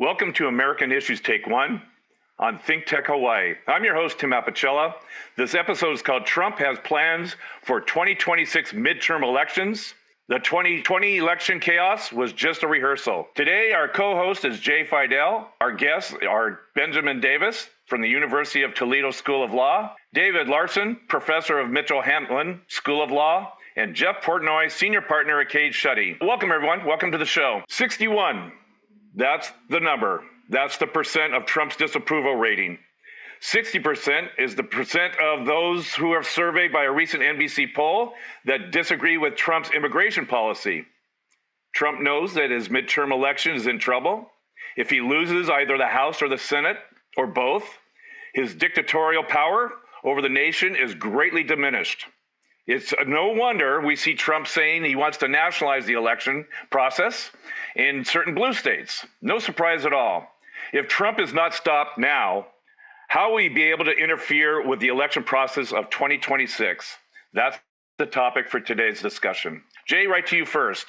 Welcome to American Issues Take One on ThinkTech Hawaii. I'm your host, Tim Apicella. This episode is called Trump Has Plans for 2026 Midterm Elections. The 2020 election chaos was just a rehearsal. Today, our co-host is Jay Fidell. Our guests are Benjamin Davis from the University of Toledo School of Law, David Larson, professor of Mitchell-Hamlin School of Law, and Jeff Portnoy, senior partner at Cage Schutte. Welcome, everyone. Welcome to the show. 61. That's the number. That's the percent of Trump's disapproval rating. 60% is the percent of those who are surveyed by a recent NBC poll that disagree with Trump's immigration policy. Trump knows that his midterm election is in trouble. If he loses either the House or the Senate, or both, his dictatorial power over the nation is greatly diminished. It's no wonder we see Trump saying he wants to nationalize the election process in certain blue states. No surprise at all. If Trump is not stopped now, how will he be able to interfere with the election process of 2026? That's the topic for today's discussion. Jay, right to you first.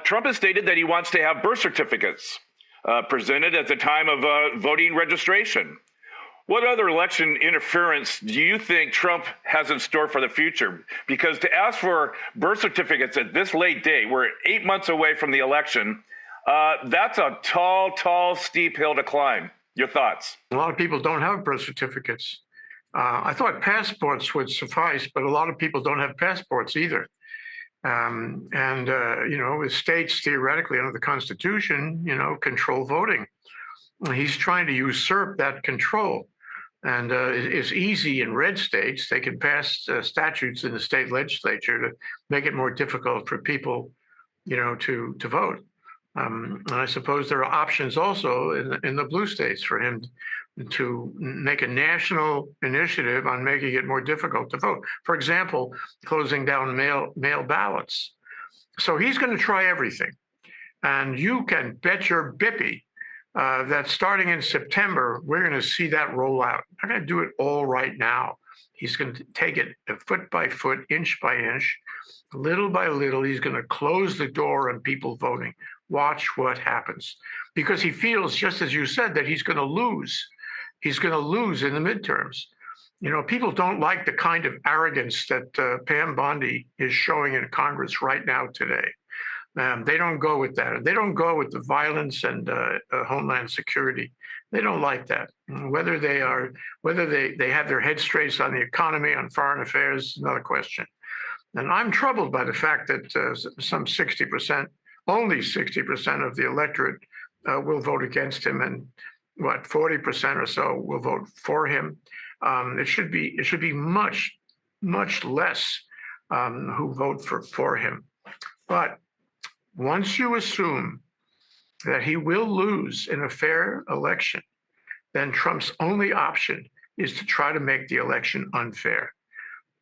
Trump has stated that he wants to have birth certificates presented at the time of voting registration. What other election interference do you think Trump has in store for the future? Because to ask for birth certificates at this late date, we're 8 months away from the election, that's a tall, steep hill to climb. Your thoughts? A lot of people don't have birth certificates. I thought passports would suffice, but a lot of people don't have passports either. The states theoretically under the Constitution, control voting. He's trying to usurp that control. And it's easy in red states. They can pass statutes in the state legislature to make it more difficult for people, to vote. And I suppose there are options also in the blue states for him to make a national initiative on making it more difficult to vote. For example, closing down mail ballots. So he's going to try everything. And you can bet your bippy that starting in September, we're going to see that roll out. They're going to do it all right now. He's going to take it foot by foot, inch by inch, little by little. He's going to close the door on people voting. Watch what happens. Because he feels, just as you said, that he's going to lose. He's going to lose in the midterms. People don't like the kind of arrogance that Pam Bondi is showing in Congress right now today. They don't go with that. They don't go with the violence and homeland security. They don't like that. Whether they have their head straight on the economy, on foreign affairs, is another question. And I'm troubled by the fact that some 60%, only 60% of the electorate will vote against him, and 40% or so will vote for him. It should be much less who vote for him. But once you assume that he will lose in a fair election, then Trump's only option is to try to make the election unfair.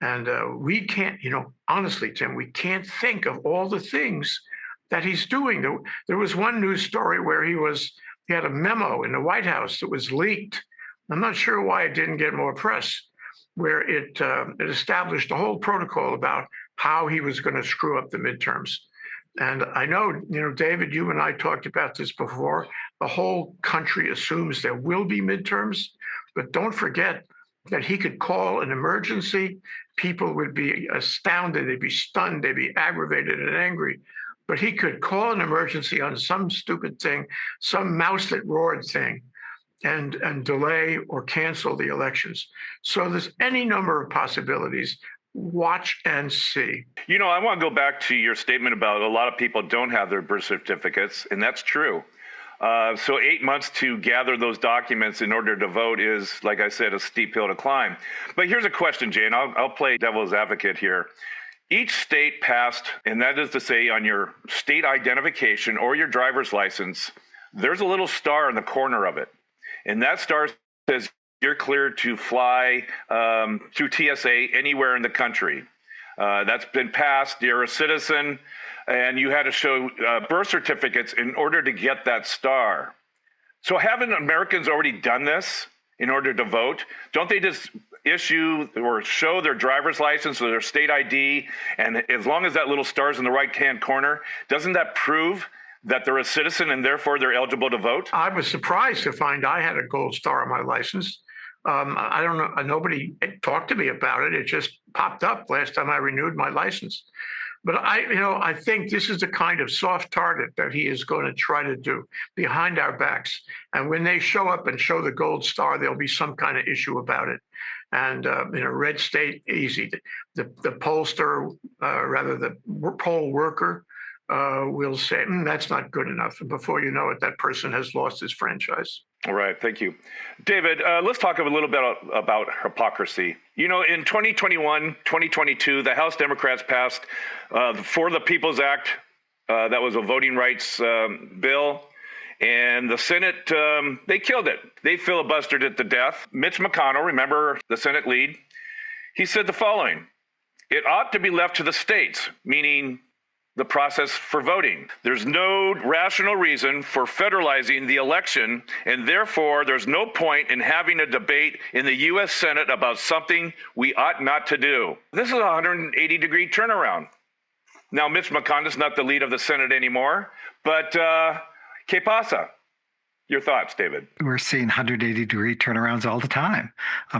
And we can't, honestly, Tim, we can't think of all the things that he's doing. There was one news story where he had a memo in the White House that was leaked. I'm not sure why it didn't get more press, where it established a whole protocol about how he was going to screw up the midterms. And I know, David, you and I talked about this before. The whole country assumes there will be midterms, but don't forget that he could call an emergency. People would be astounded, they'd be stunned, they'd be aggravated and angry. But he could call an emergency on some stupid thing, some mouse that roared thing, and delay or cancel the elections. So there's any number of possibilities. Watch and see. I want to go back to your statement about a lot of people don't have their birth certificates, and that's true. So 8 months to gather those documents in order to vote is, like I said, a steep hill to climb. But here's a question, Jay, and I'll play devil's advocate here. Each state passed, and that is to say on your state identification or your driver's license, there's a little star in the corner of it. And that star says you're cleared to fly through TSA anywhere in the country. That's been passed. You're a citizen, and you had to show birth certificates in order to get that star. So haven't Americans already done this in order to vote? Don't they just issue or show their driver's license or their state ID, and as long as that little star's in the right-hand corner, doesn't that prove that they're a citizen and therefore they're eligible to vote? I was surprised to find I had a gold star on my license. I don't know. Nobody talked to me about it. It just popped up last time I renewed my license. But I think this is the kind of soft target that he is going to try to do behind our backs. And when they show up and show the gold star, there'll be some kind of issue about it. And in a red state, easy. The pollster, rather the poll worker, will say, that's not good enough. And before you know it, that person has lost his franchise. All right, thank you. David, let's talk a little bit about hypocrisy. You know, in 2021, 2022, the House Democrats passed For the People's Act. That was a voting rights bill. And the Senate, they killed it. They filibustered it to death. Mitch McConnell, remember the Senate lead, he said the following: "It ought to be left to the states," meaning the process for voting. "There's no rational reason for federalizing the election, and therefore there's no point in having a debate in the U.S. Senate about something we ought not to do." This is a 180-degree turnaround. Now, Mitch McConnell's not the lead of the Senate anymore, but que pasa? Your thoughts, David? We're seeing 180-degree turnarounds all the time,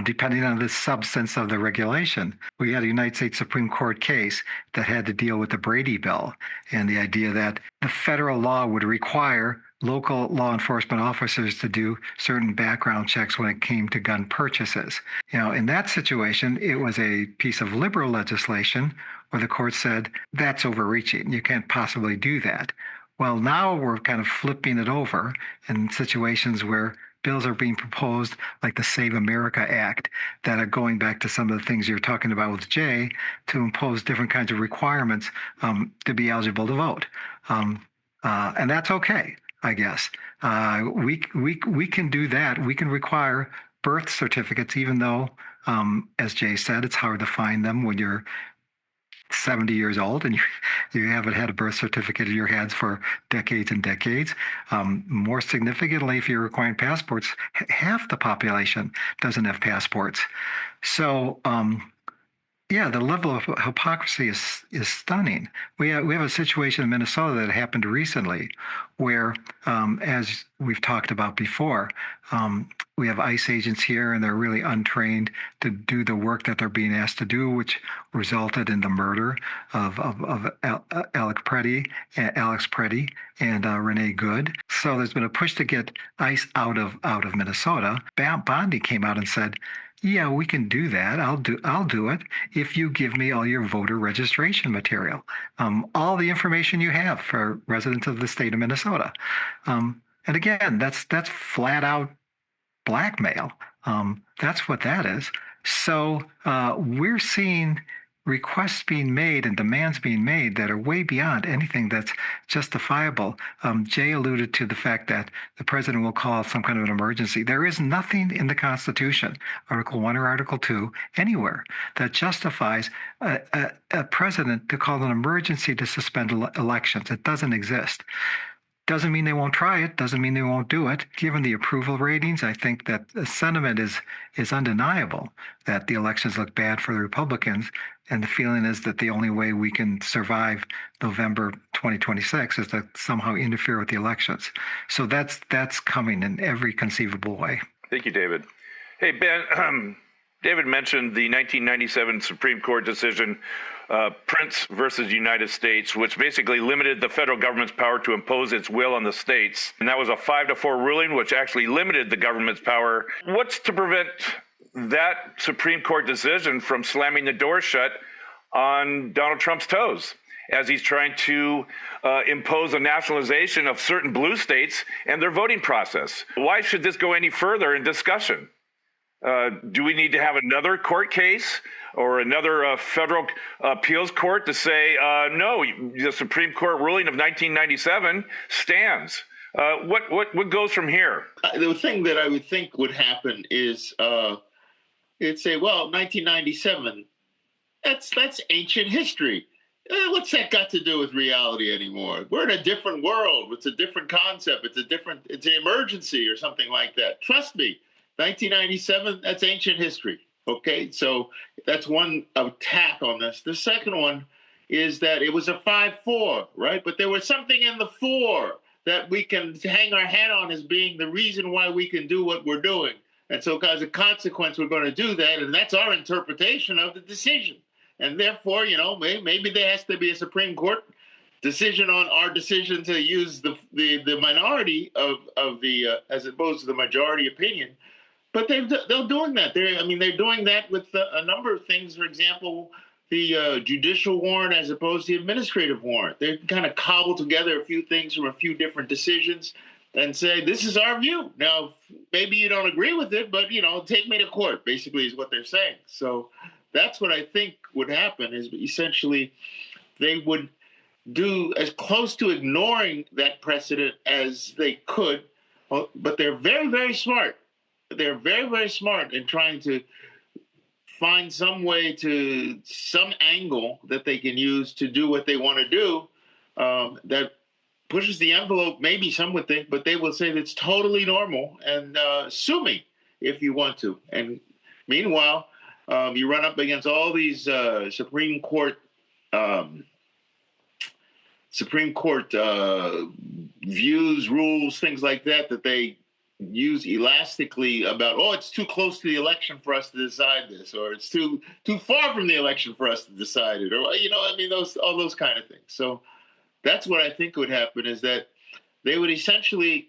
depending on the substance of the regulation. We had a United States Supreme Court case that had to deal with the Brady Bill and the idea that the federal law would require local law enforcement officers to do certain background checks when it came to gun purchases. You know, in that situation, it was a piece of liberal legislation where the court said, that's overreaching. You can't possibly do that. Well, now we're kind of flipping it over in situations where bills are being proposed, like the Save America Act, that are going back to some of the things you're talking about with Jay, to impose different kinds of requirements to be eligible to vote. And that's okay, I guess. We can do that. We can require birth certificates, even though, as Jay said, it's hard to find them when you're 70 years old and you haven't had a birth certificate in your hands for decades and decades. More significantly, if you're requiring passports, half the population doesn't have passports. So, yeah, the level of hypocrisy is stunning. We have a situation in Minnesota that happened recently where, as we've talked about before, we have ICE agents here and they're really untrained to do the work that they're being asked to do, which resulted in the murder of Alex Preddy and Renee Good. So there's been a push to get ICE out of Minnesota. Bondi came out and said, yeah, we can do that. I'll do it if you give me all your voter registration material, all the information you have for residents of the state of Minnesota. And again, that's flat out blackmail. That's what that is. So we're seeing requests being made and demands being made that are way beyond anything that's justifiable. Jay alluded to the fact that the president will call some kind of an emergency. There is nothing in the Constitution, Article 1 or Article 2, anywhere that justifies a president to call an emergency to suspend elections. It doesn't exist. Doesn't mean they won't try it, doesn't mean they won't do it. Given the approval ratings, I think that the sentiment is undeniable that the elections look bad for the Republicans, and the feeling is that the only way we can survive November 2026 is to somehow interfere with the elections. So that's coming in every conceivable way. Thank you, David. Hey, Ben, David mentioned the 1997 Supreme Court decision, Printz versus United States, which basically limited the federal government's power to impose its will on the states. And that was a 5-4 ruling, which actually limited the government's power. What's to prevent that Supreme Court decision from slamming the door shut on Donald Trump's toes as he's trying to impose a nationalization of certain blue states and their voting process? Why should this go any further in discussion? Do we need to have another court case or another federal appeals court to say, no, the Supreme Court ruling of 1997 stands? What goes from here? The thing that I would think would happen is it'd say, well, 1997, that's ancient history. What's that got to do with reality anymore? We're in a different world. It's a different concept. It's an emergency or something like that. Trust me. 1997, that's ancient history. Okay, so that's one attack on this. The second one is that it was a 5-4, right? But there was something in the 4 that we can hang our hat on as being the reason why we can do what we're doing. And so as a consequence, we're going to do that. And that's our interpretation of the decision. And therefore, maybe there has to be a Supreme Court decision on our decision to use the minority of the as opposed to the majority opinion. But they're doing that. They're doing that with a number of things. For example, the judicial warrant as opposed to the administrative warrant. They kind of cobble together a few things from a few different decisions and say, this is our view. Now, maybe you don't agree with it, but, take me to court, basically, is what they're saying. So that's what I think would happen, is essentially they would do as close to ignoring that precedent as they could, but they're very, very smart. They're very, very smart in trying to find some angle that they can use to do what they want to do that pushes the envelope, maybe some would think, but they will say that's totally normal and sue me if you want to. And meanwhile, you run up against all these Supreme Court views, rules, things like that they use elastically about, it's too close to the election for us to decide this, or it's too far from the election for us to decide it, or all those kind of things. So that's what I think would happen, is that they would essentially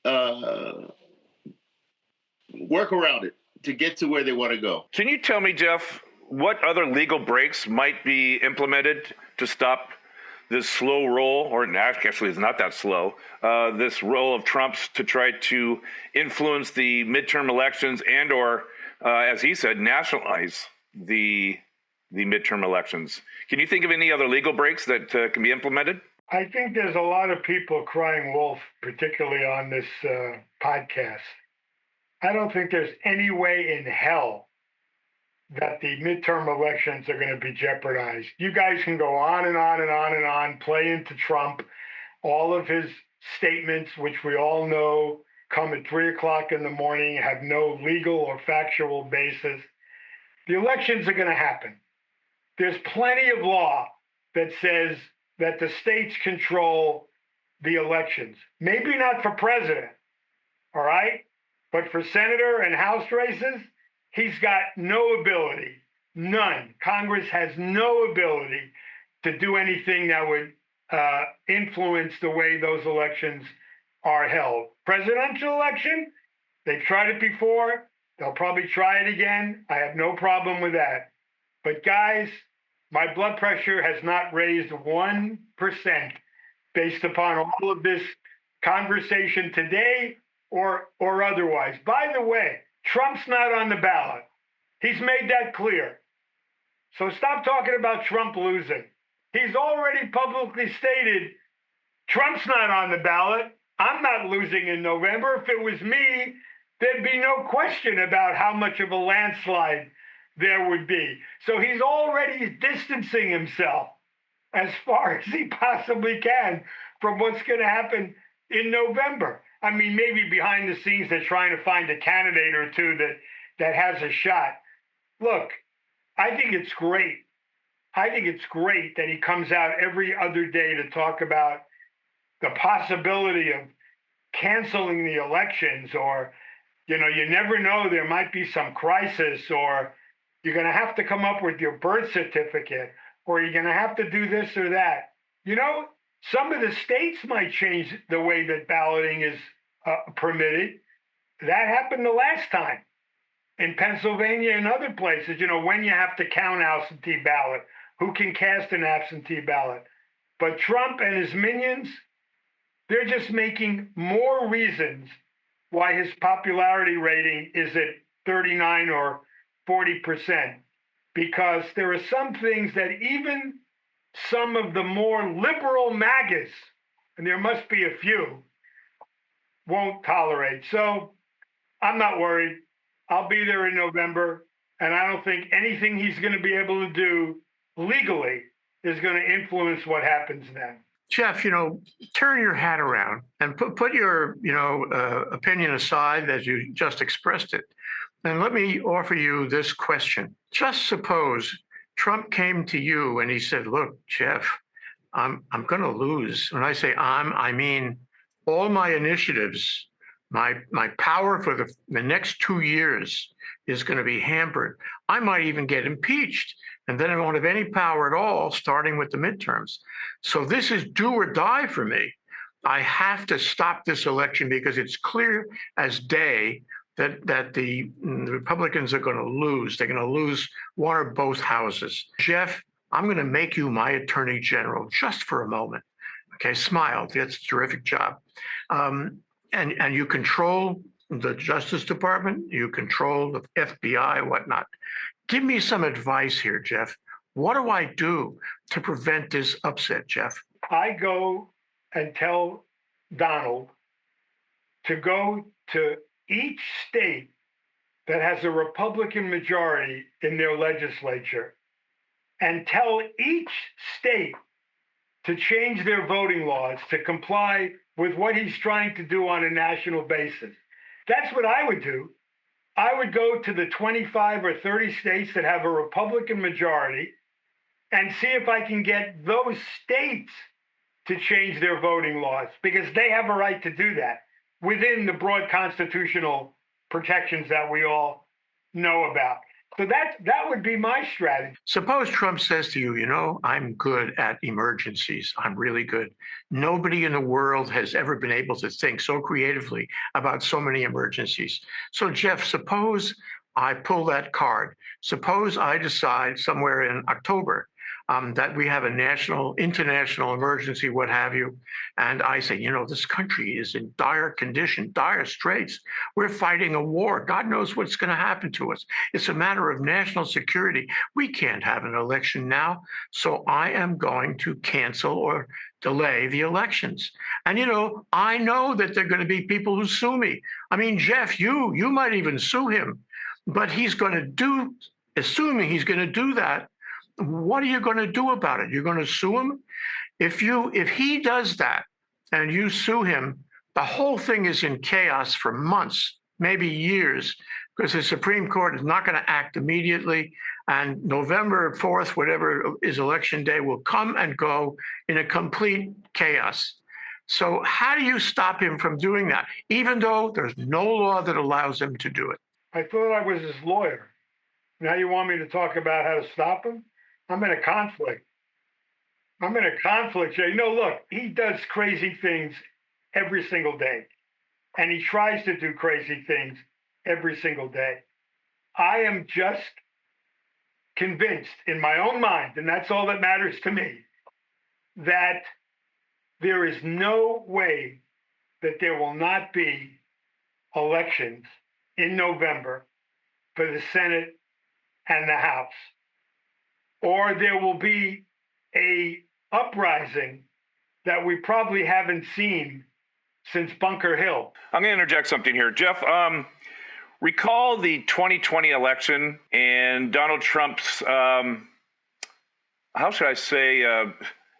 work around it to get to where they want to go. Can you tell me, Jeff, what other legal breaks might be implemented to stop this slow roll, or actually it's not that slow, this roll of Trump's to try to influence the midterm elections and or, as he said, nationalize the midterm elections? Can you think of any other legal breaks that can be implemented? I think there's a lot of people crying wolf, particularly on this podcast. I don't think there's any way in hell that the midterm elections are going to be jeopardized. You guys can go on and on and on and on, play into Trump. All of his statements, which we all know come at 3 o'clock in the morning, have no legal or factual basis. The elections are going to happen. There's plenty of law that says that the states control the elections. Maybe not for president, all right? But for senator and House races, he's got no ability, none. Congress has no ability to do anything that would influence the way those elections are held. Presidential election, they've tried it before. They'll probably try it again. I have no problem with that. But guys, my blood pressure has not raised 1% based upon all of this conversation today or otherwise. By the way, Trump's not on the ballot. He's made that clear. So stop talking about Trump losing. He's already publicly stated Trump's not on the ballot. I'm not losing in November. If it was me, there'd be no question about how much of a landslide there would be. So he's already distancing himself as far as he possibly can from what's going to happen in November. I mean, maybe behind the scenes they're trying to find a candidate or two that has a shot. Look, I think it's great. I think it's great that he comes out every other day to talk about the possibility of canceling the elections, or, you never know, there might be some crisis, or you're going to have to come up with your birth certificate, or you're going to have to do this or that. Some of the states might change the way that balloting is permitted. That happened the last time in Pennsylvania and other places, when you have to count absentee ballot, who can cast an absentee ballot. But Trump and his minions, they're just making more reasons why his popularity rating is at 39 or 40%, because there are some things that even some of the more liberal MAGAs, and there must be a few, won't tolerate. So I'm not worried. I'll be there in November, and I don't think anything he's going to be able to do legally is going to influence what happens then. Jeff, turn your hat around and put your, opinion aside as you just expressed it. And let me offer you this question. Just suppose Trump came to you and he said, "Look, Jeff, I'm going to lose." When I say I mean all my initiatives, my power for the next 2 years is going to be hampered. I might even get impeached, and then I won't have any power at all, starting with the midterms. So this is do or die for me. I have to stop this election because it's clear as day that the Republicans are going to lose. They're going to lose one or both houses. Jeff, I'm going to make you my attorney general just for a moment. Okay, smile. That's a terrific job. And you control the Justice Department, you control the FBI, whatnot. Give me some advice here, Jeff. What do I do to prevent this upset, Jeff? I go and tell Donald to go to each state that has a Republican majority in their legislature and tell each state to change their voting laws to comply with what he's trying to do on a national basis. That's what I would do. I would go to the 25 or 30 states that have a Republican majority and see if I can get those states to change their voting laws, because they have a right to do that within the broad constitutional protections that we all know about. So that would be my strategy. Suppose Trump says to you, I'm good at emergencies. I'm really good. Nobody in the world has ever been able to think so creatively about so many emergencies. So, Jeff, suppose I pull that card. Suppose I decide somewhere in October that we have a national, international emergency, what have you. And I say, this country is in dire condition, dire straits. We're fighting a war. God knows what's going to happen to us. It's a matter of national security. We can't have an election now. So I am going to cancel or delay the elections. And, I know that there are going to be people who sue me. I mean, Jeff, you might even sue him, but he's going to do, assuming he's going to do that, what are you going to do about it? You're going to sue him? If he does that and you sue him, the whole thing is in chaos for months, maybe years, because the Supreme Court is not going to act immediately. And November 4th, whatever is election day, will come and go in a complete chaos. So how do you stop him from doing that, even though there's no law that allows him to do it? I thought I was his lawyer. Now you want me to talk about how to stop him? I'm in a conflict. Jay. Look, he does crazy things every single day. And he tries to do crazy things every single day. I am just convinced in my own mind, and that's all that matters to me, that there is no way that there will not be elections in November for the Senate and the House. Or there will be a uprising that we probably haven't seen since Bunker Hill. I'm going to interject something here. Jeff, recall the 2020 election and Donald Trump's,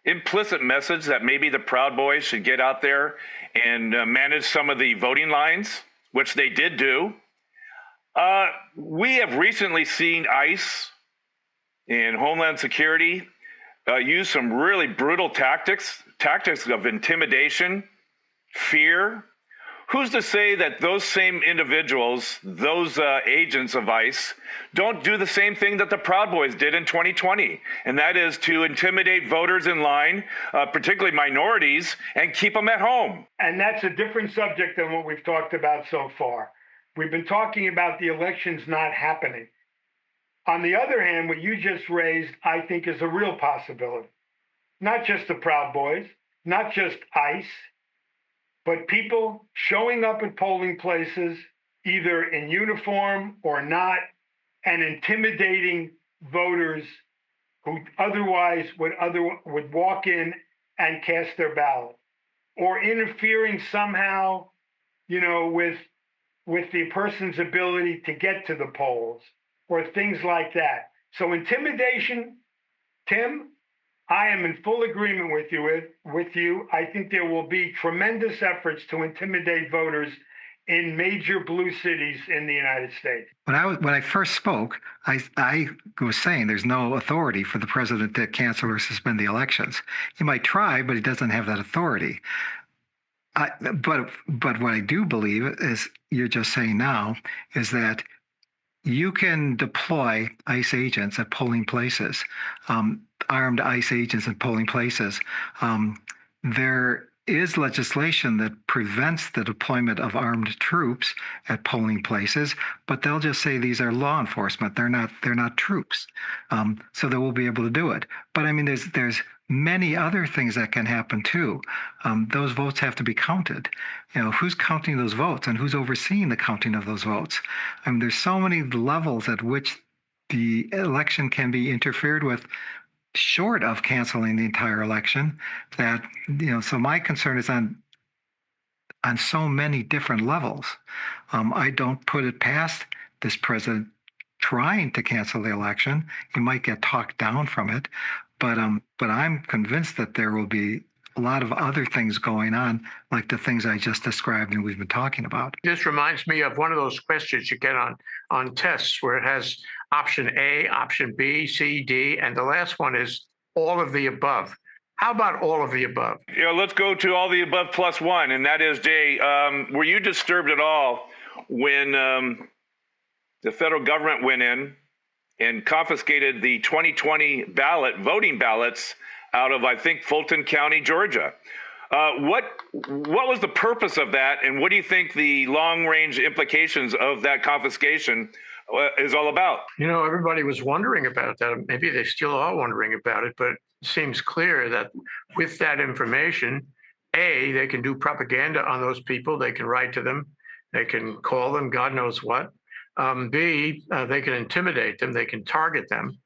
implicit message that maybe the Proud Boys should get out there and manage some of the voting lines, which they did do. We have recently seen ICE and Homeland Security use some really brutal tactics of intimidation, fear. Who's to say that those same individuals, those agents of ICE, don't do the same thing that the Proud Boys did in 2020, and that is to intimidate voters in line, particularly minorities, and keep them at home? And that's a different subject than what we've talked about so far. We've been talking about the elections not happening. On the other hand, what you just raised, I think, is a real possibility. Not just the Proud Boys, not just ICE, but people showing up at polling places, either in uniform or not, and intimidating voters who otherwise would walk in and cast their ballot, or interfering somehow, with the person's ability to get to the polls, or things like that. So intimidation, Tim, I am in full agreement with you. I think there will be tremendous efforts to intimidate voters in major blue cities in the United States. When I first spoke, I was saying there's no authority for the president to cancel or suspend the elections. He might try, but he doesn't have that authority. But what I do believe is you're just saying now is that you can deploy ICE agents at polling places, armed ICE agents at polling places. There is legislation that prevents the deployment of armed troops at polling places, but they'll just say these are law enforcement. They're not troops. So they will be able to do it. But I mean, there's many other things that can happen too. Those votes have to be counted. Who's counting those votes and who's overseeing the counting of those votes? I mean, there's so many levels at which the election can be interfered with, short of canceling the entire election, that, so my concern is on so many different levels. I don't put it past this president trying to cancel the election. He might get talked down from it, but I'm convinced that there will be a lot of other things going on, like the things I just described and we've been talking about. This reminds me of one of those questions you get on tests where it has option A, option B, C, D, and the last one is all of the above. How about all of the above? Let's go to all the above plus one, and that is, Jay, were you disturbed at all when the federal government went in and confiscated the 2020 voting ballots out of, I think, Fulton County, Georgia? What was the purpose of that, and what do you think the long-range implications of that confiscation is all about? Everybody was wondering about that. Maybe they still are wondering about it, but it seems clear that with that information, A, they can do propaganda on those people. They can write to them. They can call them, God knows what. B, they can intimidate them. They can target them.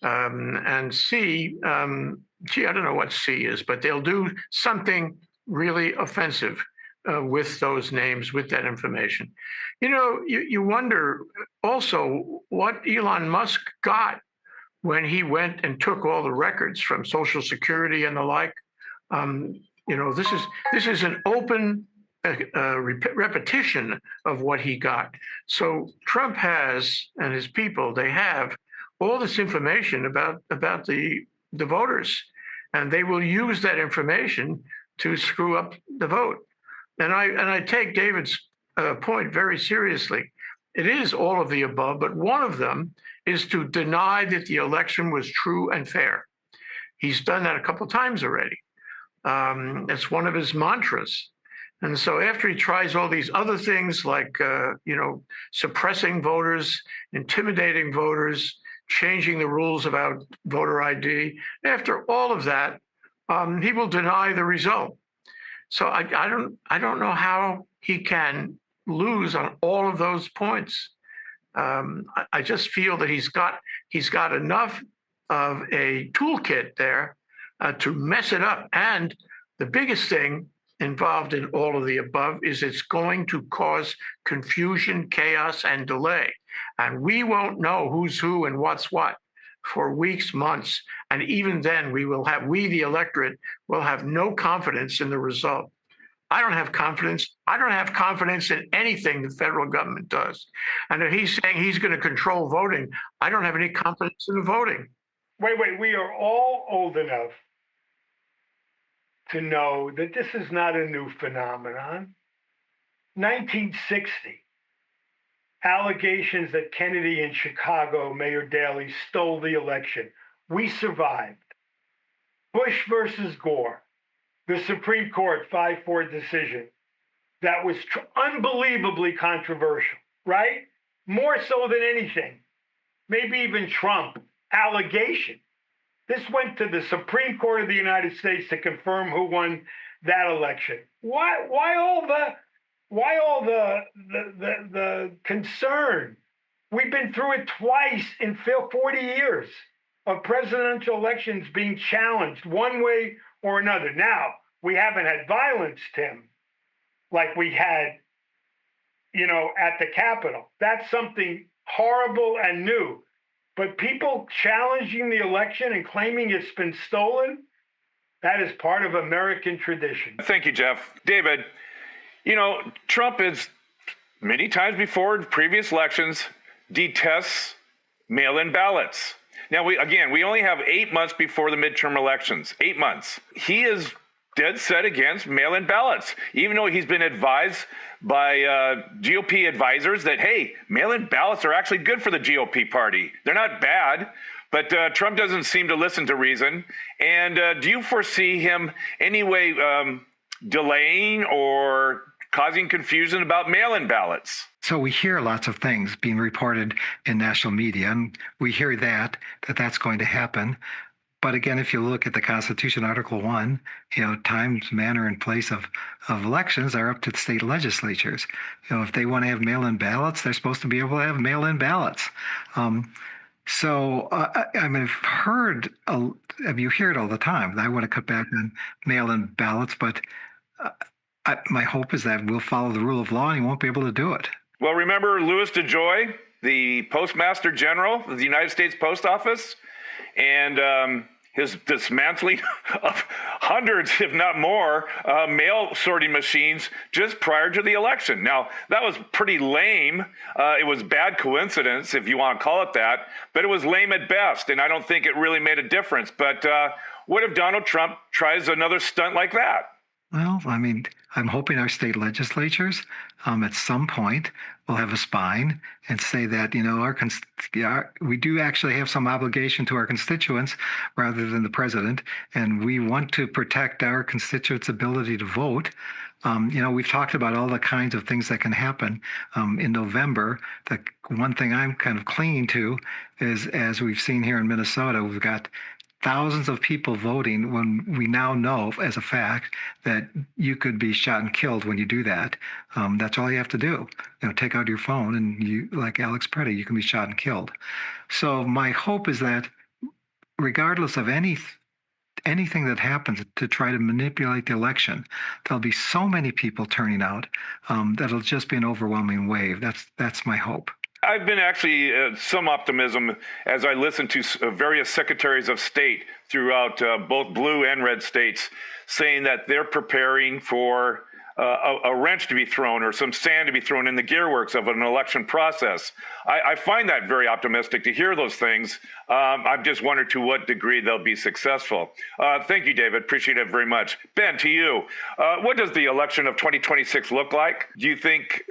And C, I don't know what C is, but they'll do something really offensive with those names, with that information. You wonder also what Elon Musk got when he went and took all the records from Social Security and the like. This is an open repetition of what he got. So Trump has, and his people, they have all this information about the voters, and they will use that information to screw up the vote. And I take David's point very seriously. It is all of the above, but one of them is to deny that the election was true and fair. He's done that a couple of times already. It's one of his mantras. And so after he tries all these other things like, suppressing voters, intimidating voters, changing the rules about voter ID, after all of that, he will deny the result. So I don't know how he can lose on all of those points. I just feel that he's got enough of a toolkit there to mess it up. And the biggest thing involved in all of the above is it's going to cause confusion, chaos, and delay. And we won't know who's who and what's what for weeks, months. And even then we, the electorate, will have no confidence in the result. I don't have confidence. I don't have confidence in anything the federal government does. And if he's saying he's going to control voting, I don't have any confidence in the voting. Wait, we are all old enough to know that this is not a new phenomenon. 1960, allegations that Kennedy and Chicago Mayor Daley stole the election. We survived. Bush versus Gore, the Supreme Court 5-4 decision that was unbelievably controversial, right? More so than anything. Maybe even Trump. Allegation. This went to the Supreme Court of the United States to confirm who won that election. Why all the concern? We've been through it twice in 40 years of presidential elections being challenged one way or another. Now, we haven't had violence, Tim, like we had, at the Capitol. That's something horrible and new. But people challenging the election and claiming it's been stolen, that is part of American tradition. Thank you, Jeff. David, Trump is many times before in previous elections, detests mail-in ballots. Now, we only have 8 months before the midterm elections. 8 months. He is dead set against mail-in ballots, even though he's been advised by GOP advisors that, hey, mail-in ballots are actually good for the GOP party. They're not bad, but Trump doesn't seem to listen to reason. And do you foresee him anyway delaying or causing confusion about mail-in ballots? So we hear lots of things being reported in national media, and we hear that's going to happen. But again, if you look at the Constitution, Article 1, times, manner, and place of elections are up to the state legislatures. If they want to have mail-in ballots, they're supposed to be able to have mail-in ballots. So you hear it all the time. I want to cut back on mail-in ballots, but my hope is that we'll follow the rule of law and he won't be able to do it. Well, remember Louis DeJoy, the Postmaster General of the United States Post Office, and his dismantling of hundreds, if not more, mail sorting machines just prior to the election. Now, that was pretty lame. It was bad coincidence, if you want to call it that, but it was lame at best, and I don't think it really made a difference. But what if Donald Trump tries another stunt like that? Well, I'm hoping our state legislatures at some point will have a spine and say that, we do actually have some obligation to our constituents rather than the president, and we want to protect our constituents' ability to vote. We've talked about all the kinds of things that can happen in November. The one thing I'm kind of clinging to is, as we've seen here in Minnesota, we've got thousands of people voting when we now know as a fact that you could be shot and killed when you do that. That's all you have to do. Take out your phone and you, like Alex Preddy, you can be shot and killed. So my hope is that regardless of anything that happens to try to manipulate the election, there'll be so many people turning out that it'll just be an overwhelming wave. That's my hope. I've been actually some optimism as I listen to various secretaries of state throughout both blue and red states saying that they're preparing for a wrench to be thrown or some sand to be thrown in the gearworks of an election process. I find that very optimistic to hear those things. I'm just wondering to what degree they'll be successful. Thank you, David. Appreciate it very much. Ben, to you, what does the election of 2026 look like? Do you think,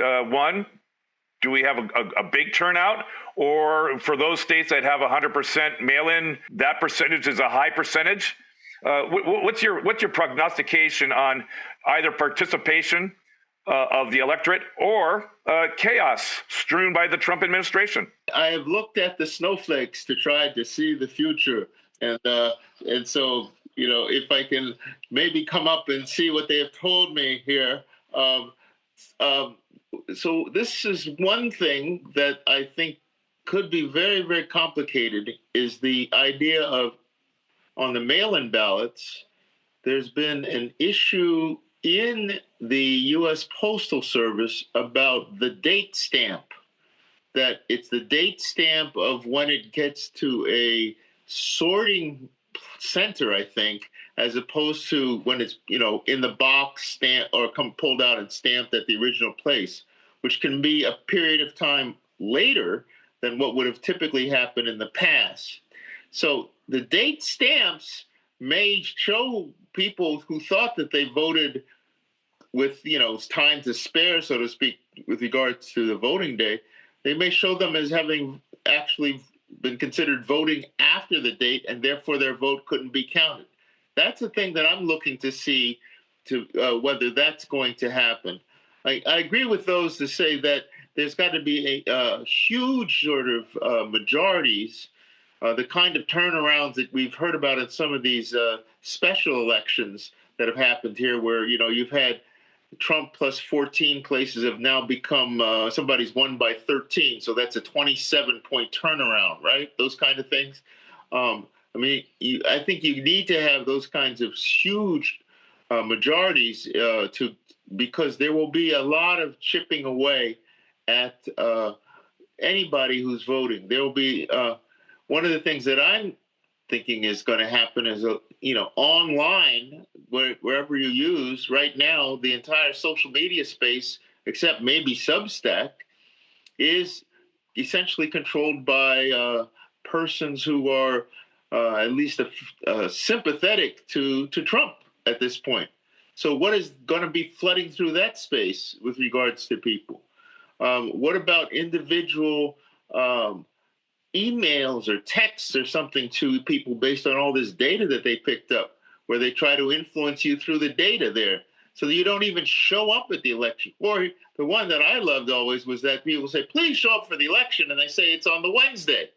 do we have a big turnout? Or for those states that have 100% mail-in, that percentage is a high percentage? What's your prognostication on either participation of the electorate or chaos strewn by the Trump administration? I have looked at the snowflakes to try to see the future. And so, if I can maybe come up and see what they have told me here. So this is one thing that I think could be very, very complicated is the idea of, on the mail-in ballots, there's been an issue in the U.S. Postal Service about the date stamp, that it's the date stamp of when it gets to a sorting center, I think, as opposed to when it's, in the box stamp or pulled out and stamped at the original place, which can be a period of time later than what would have typically happened in the past. So the date stamps may show people who thought that they voted with, time to spare, so to speak, with regards to the voting day, they may show them as having actually been considered voting after the date, and therefore their vote couldn't be counted. That's the thing that I'm looking to see to whether that's going to happen. I agree with those to say that there's got to be a huge sort of majorities, the kind of turnarounds that we've heard about in some of these special elections that have happened here, where you've had Trump plus 14 places have now become somebody's won by 13, so that's a 27-point turnaround, right? Those kind of things. I think you need to have those kinds of huge majorities because there will be a lot of chipping away at anybody who's voting. There will be one of the things that I'm thinking is going to happen is online, wherever you use right now, the entire social media space except maybe Substack, is essentially controlled by persons who are at least sympathetic to Trump at this point. So what is going to be flooding through that space with regards to people? What about individual emails or texts or something to people based on all this data that they picked up, where they try to influence you through the data there so that you don't even show up at the election? Or the one that I loved always was that people say, please show up for the election. And they say it's on the Wednesday,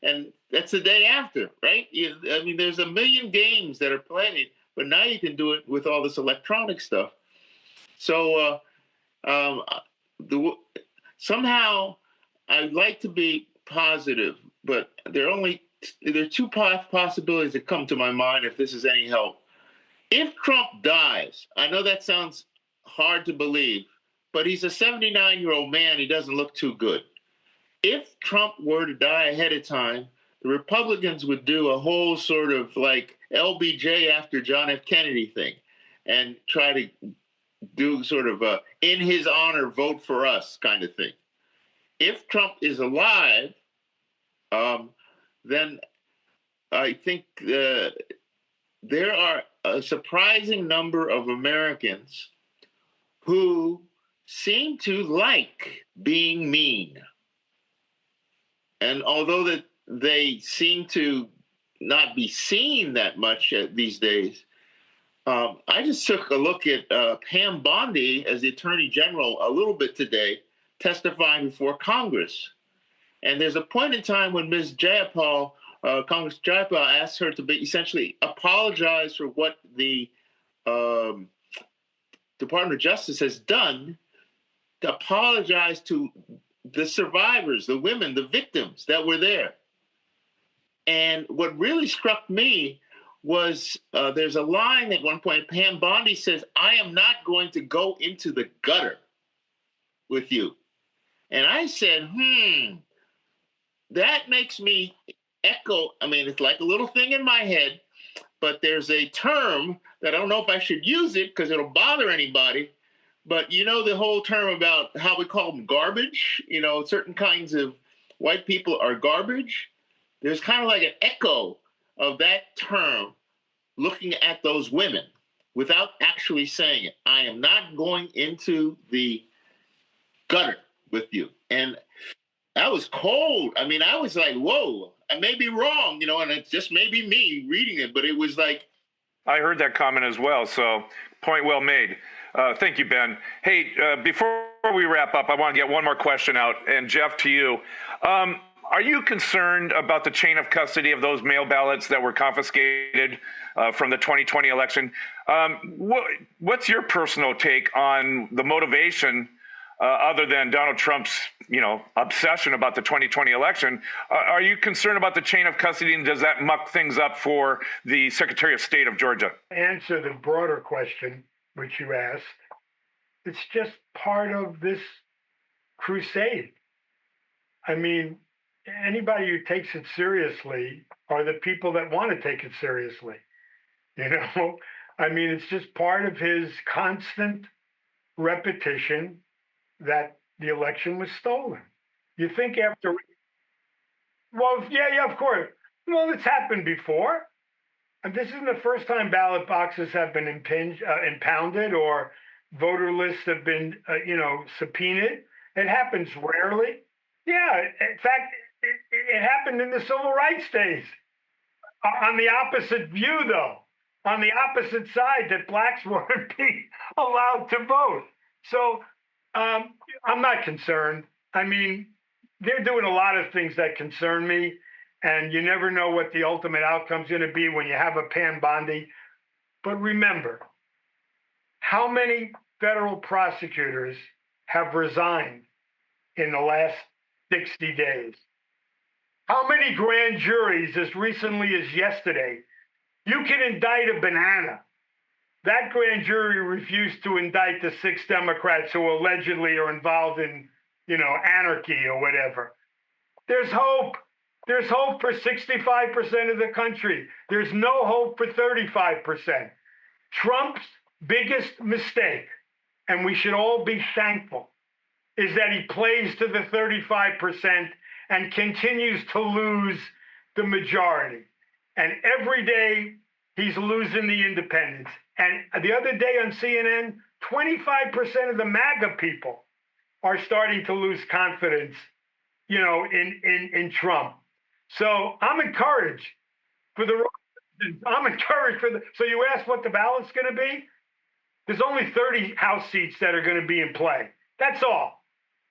and that's the day after, right? I mean, there's a million games that are played, but now you can do it with all this electronic stuff. So somehow I'd like to be positive, but there are two possibilities that come to my mind if this is any help. If Trump dies, I know that sounds hard to believe, but he's a 79-year-old man. He doesn't look too good. If Trump were to die ahead of time, the Republicans would do a whole sort of like LBJ after John F. Kennedy thing and try to do sort of a in his honor, vote for us kind of thing. If Trump is alive, then I think there are a surprising number of Americans who seem to like being mean. And although that they seem to not be seen that much these days, I just took a look at Pam Bondi as the Attorney General a little bit today, testifying before Congress. And there's a point in time when Ms. Jayapal, Congress Jayapal, asked her to essentially apologize for what the Department of Justice has done, to apologize to the survivors, the women, the victims that were there. And what really struck me was there's a line at one point, Pam Bondi says, I am not going to go into the gutter with you. And I said, that makes me echo. I mean, it's like a little thing in my head, but there's a term that I don't know if I should use it because it'll bother anybody. But you know the whole term about how we call them garbage? You know, certain kinds of white people are garbage. There's kind of like an echo of that term looking at those women without actually saying it. I am not going into the gutter with you. And that was cold. I mean, I was like, whoa, I may be wrong, and it's just maybe me reading it, but it was like. I heard that comment as well, so point well made. Thank you, Ben. Hey, before we wrap up, I want to get one more question out, and Jeff, to you. Are you concerned about the chain of custody of those mail ballots that were confiscated from the 2020 election? What's your personal take on the motivation, other than Donald Trump's, obsession about the 2020 election? Are you concerned about the chain of custody, and does that muck things up for the Secretary of State of Georgia? Answer the broader question, which you asked. It's just part of this crusade. I mean, anybody who takes it seriously are the people that want to take it seriously. I mean, it's just part of his constant repetition that the election was stolen. You think after, yeah, of course. Well, it's happened before. And this isn't the first time ballot boxes have been impounded or voter lists have been, subpoenaed. It happens rarely. Yeah, in fact, it happened in the civil rights days. On the opposite view, though, on the opposite side, that blacks weren't being allowed to vote. So I'm not concerned. I mean, they're doing a lot of things that concern me, and you never know what the ultimate outcome is going to be when you have a Pam Bondi. But remember, how many federal prosecutors have resigned in the last 60 days? How many grand juries as recently as yesterday? You can indict a banana. That grand jury refused to indict the 6 Democrats who allegedly are involved in, anarchy or whatever. There's hope. There's hope for 65% of the country. There's no hope for 35%. Trump's biggest mistake and we should all be thankful, is that he plays to the 35% and continues to lose the majority. And every day he's losing the independents. And the other day on CNN, 25% of the MAGA people are starting to lose confidence, in Trump. So I'm encouraged for the reasons. I'm encouraged so you asked what the ballot's going to be? There's only 30 House seats that are going to be in play. That's all,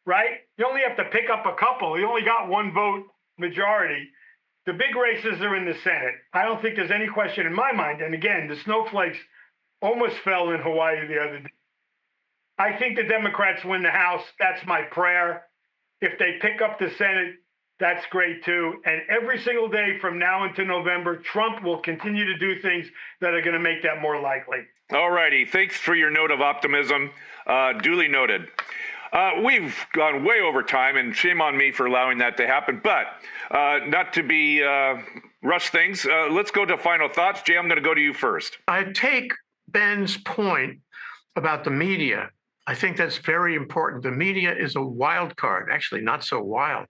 right? You only have to pick up a couple. You only got one vote majority. The big races are in the Senate. I don't think there's any question in my mind. And again, the snowflakes almost fell in Hawaii the other day. I think the Democrats win the House. That's my prayer. If they pick up the Senate, that's great too. And every single day from now into November, Trump will continue to do things that are going to make that more likely. All righty. Thanks for your note of optimism. Duly noted. We've gone way over time, and shame on me for allowing that to happen. But not to be rush things, let's go to final thoughts. Jay, I'm going to go to you first. I take Ben's point about the media. I think that's very important. The media is a wild card, actually not so wild,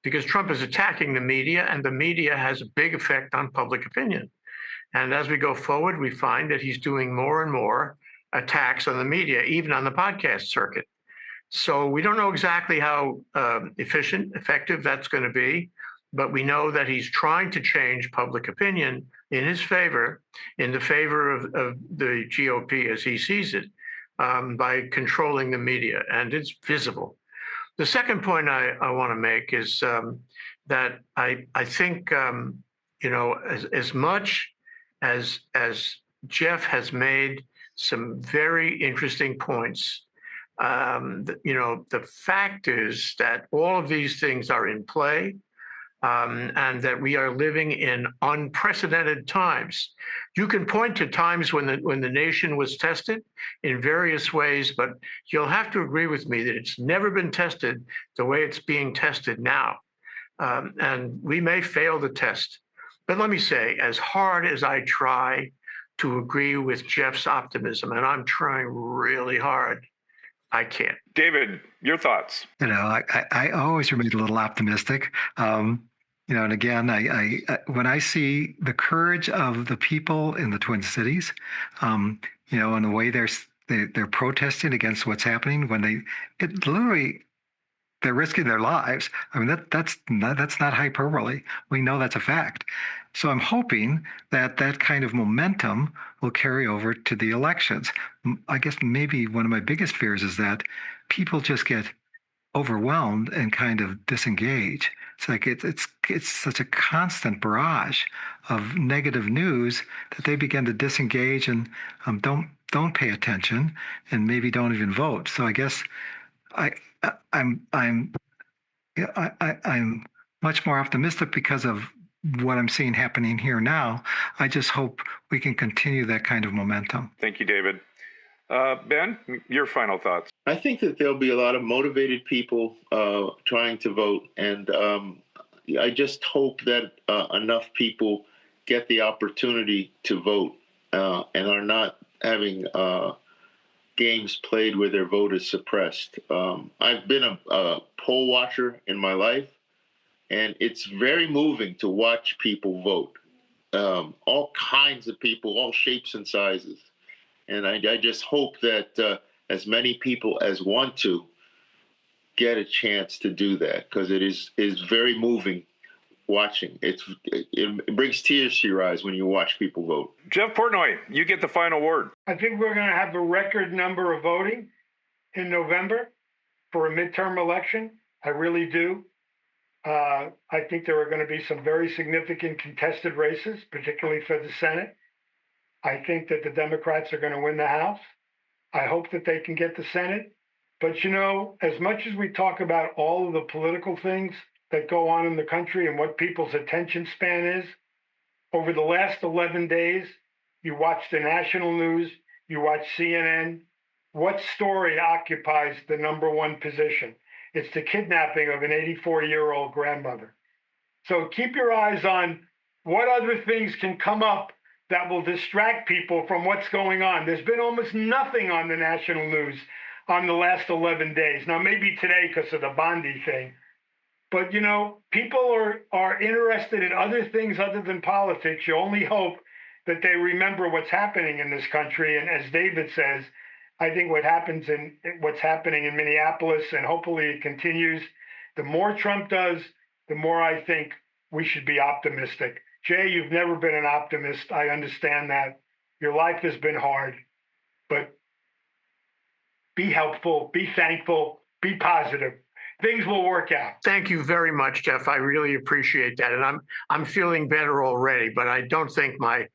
because Trump is attacking the media, and the media has a big effect on public opinion. And as we go forward, we find that he's doing more and more attacks on the media, even on the podcast circuit. So we don't know exactly how effective that's going to be, but we know that he's trying to change public opinion in his favor, in the favor of the GOP as he sees it, by controlling the media, and it's visible. The second point I want to make is that I think, as much as Jeff has made some very interesting points, the fact is that all of these things are in play, and that we are living in unprecedented times. You can point to times when the nation was tested in various ways, but you'll have to agree with me that it's never been tested the way it's being tested now. And we may fail the test. But let me say, as hard as I try to agree with Jeff's optimism, and I'm trying really hard, I can't. David, your thoughts? I always remain a little optimistic. And again, I when I see the courage of the people in the Twin Cities, and the way they're protesting against what's happening, when they're risking their lives. I mean, that's not hyperbole. We know that's a fact. So I'm hoping that kind of momentum will carry over to the elections. I guess maybe one of my biggest fears is that people just get overwhelmed and kind of disengage. It's like it's such a constant barrage of negative news that they begin to disengage and don't pay attention and maybe don't even vote. So I guess I'm much more optimistic because of what I'm seeing happening here now. I just hope we can continue that kind of momentum. Thank you, David. Ben, your final thoughts. I think that there'll be a lot of motivated people trying to vote, and I just hope that enough people get the opportunity to vote and are not having games played where their vote is suppressed. I've been a poll watcher in my life, and it's very moving to watch people vote. All kinds of people, all shapes and sizes. And I just hope that as many people as want to get a chance to do that, because it is very moving watching. It brings tears to your eyes when you watch people vote. Jeff Portnoy, you get the final word. I think we're going to have a record number of voting in November for a midterm election. I really do. I think there are going to be some very significant contested races, particularly for the Senate. I think that the Democrats are going to win the House. I hope that they can get the Senate. But, as much as we talk about all of the political things that go on in the country and what people's attention span is, over the last 11 days, you watch the national news, you watch CNN. What story occupies the number one position? It's the kidnapping of an 84-year-old grandmother. So keep your eyes on what other things can come up that will distract people from what's going on. There's been almost nothing on the national news on the last 11 days. Now, maybe today because of the Bondi thing, but, people are interested in other things other than politics. You only hope that they remember what's happening in this country. And as David says, I think what's happening in Minneapolis, and hopefully it continues, the more Trump does, the more I think we should be optimistic. Jay, you've never been an optimist. I understand that. Your life has been hard, but be helpful, be thankful, be positive. Things will work out. Thank you very much, Jeff. I really appreciate that. And I'm feeling better already, but I don't think my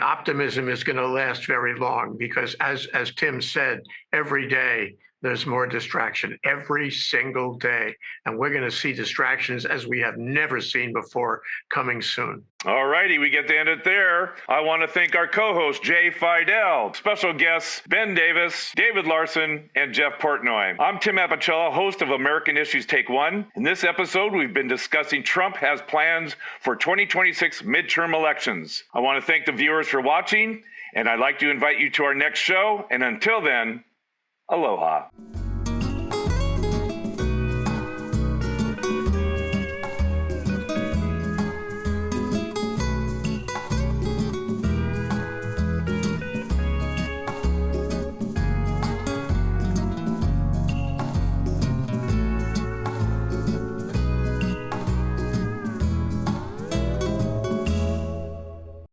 optimism is going to last very long because as Tim said, every day there's more distraction every single day. And we're going to see distractions as we have never seen before coming soon. All righty, we get to end it there. I want to thank our co-host, Jay Fidell, special guests, Ben Davis, David Larson, and Jeff Portnoy. I'm Tim Apicella, host of American Issues Take One. In this episode, we've been discussing Trump has plans for 2026 midterm elections. I want to thank the viewers for watching, and I'd like to invite you to our next show. And until then, aloha.